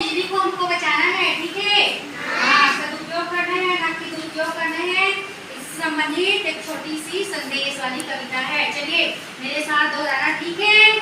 बिजली को हमको बचाना है, ठीक है। हाँ, सदुपयोग करना है, ना कि दुरुपयोग करना है। इससे संबंधित एक छोटी सी संदेश वाली कविता है। चलिए मेरे साथ दोहराना, ठीक है।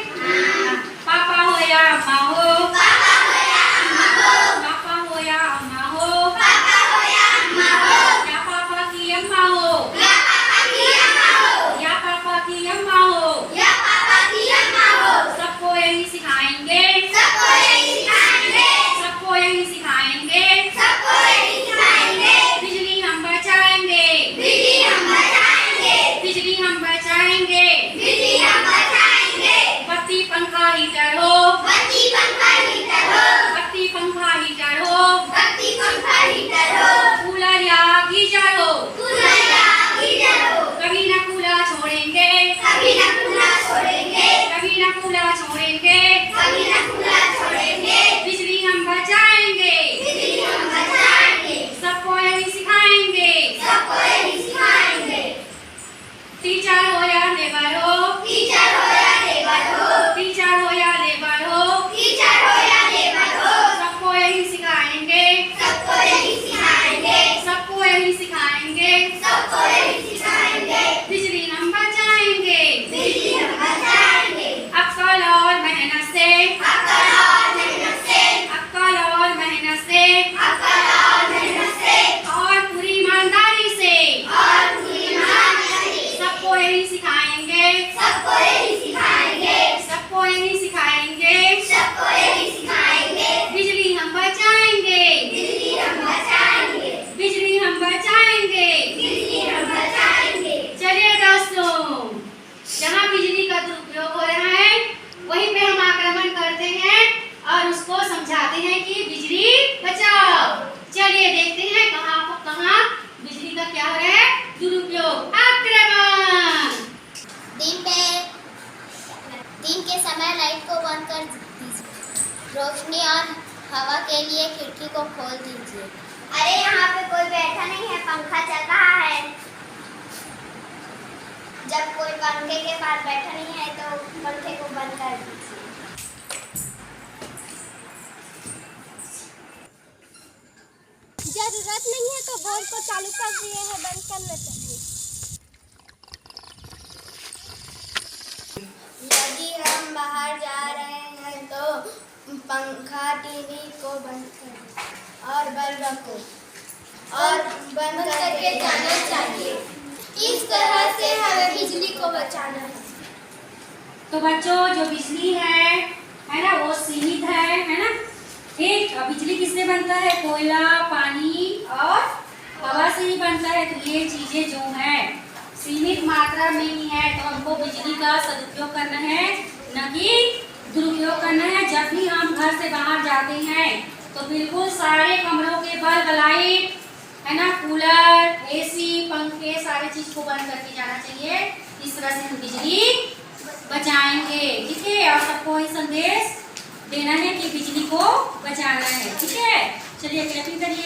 पापा हो या अम्मा हो, पापा हो या अम्मा हो, पापा हो या अम्मा हो, पापा हो या अम्मा हो, या पापा की अम्मा हो, या पापा की अम्मा हो, या पापा की अम्मा हो, या पापा की अम्मा हो, सबको यही सिखाएंगे, सबको यही सिखाएंगे, सबको यही सिखाएंगे, सबको यही सिखाएंगे। बिजली हम बचाएंगे, बिजली हम बचाएंगे, बिजली हम बचाएंगे, बिजली हम बचाएंगे। बत्ती पंखा हीटर हो, बत्ती पंखा हीटर हो, बत्ती पंखा हीटर हो, बत्ती पंखा हीटर हो, कूलर या गीजर हो, कूलर या गीजर हो, कभी न कूलर छोड़ेंगे, कभी न कूलर छोड़ेंगे, कभी न कूलर छोड़ेंगे, कभी न कूलर छोड़ेंगे। बिजली हम बचाएंगे, बिजली हम बचाएंगे, सबको यही सिखाएंगे, सबको यही सिखाएंगे। टीचर हो या लेबर हो, टीचर हो या लेबर हो, टीचर हो या लेबर हो, टीचर हो या लेबर हो, सबको यही सिखाएंगे, सबको यही सिखाएंगे, सबको यही सिखाएंगे, सबको यही सिखाएंगे। बिजली हम बचाएंगे, बिजली हम बचाएंगे। अक्ल और मेहनत से, अक्ल और मेहनत से, अक्ल और मेहनत से, अक्ल और मेहनत से, और पूरी ईमानदारी से, और पूरी ईमानदारी से, सबको यही सिखाएंगे, सबको यही सिखाएंगे, सबको यही सिखाएंगे, सबको यही सिखाएंगे। बिजली हम बचाएंगे, बिजली हम बचाएंगे, बिजली हम बचाएंगे, बिजली हम बचाएंगे। चलिए दोस्तों, जहाँ बिजली का दुरुपयोग हो रहा है वहीं पे हम आक्रमण करते हैं और उसको समझाते हैं कि बिजली बचाओ। चलिए देखते हैं कहाँ बिजली का क्या हो रहा है दुरुपयोग। आक्रमण। दिन के समय लाइट को बंद कर दीजिए। रोशनी और हवा के लिए खिड़की को खोल दीजिए। अरे यहाँ पे कोई बैठा नहीं है, पंखा चल रहा है। जब कोई पंखे के पास बैठा नहीं है तो पंखे को बंद कर दीजिए। जरूरत नहीं है तो बोर्ड को चालू कर दिए हैं, बंद करना चाहिए। यदि हम बाहर जा रहे हैं तो पंखा टीवी को बंद करें और बल्ब को और बंद करके जाना चाहिए। इस तरह से हमें बिजली को बचाना है। तो बच्चों, जो बिजली है ना, वो सीमित है ना। ठीक, बिजली किससे बनता है? कोयला, पानी और हवा से ही बनता है। तो ये चीजें जो हैं सीमित मात्रा में ही है, तो हमको बिजली का सदुपयोग करना है, न कि दुरुपयोग करना है। जब भी हम घर से बाहर जाते हैं तो बिल्कुल सारे कमरों के बल्ब, लाइट है ना, कूलर, एसी, पंखे, सारी चीज को बंद करके जाना चाहिए। इस तरह से हम बिजली बचाएंगे, ठीक है। और सबको ये संदेश देना है कि बिजली को बचाना है, ठीक है। चलिए क्लैपिंग करिए।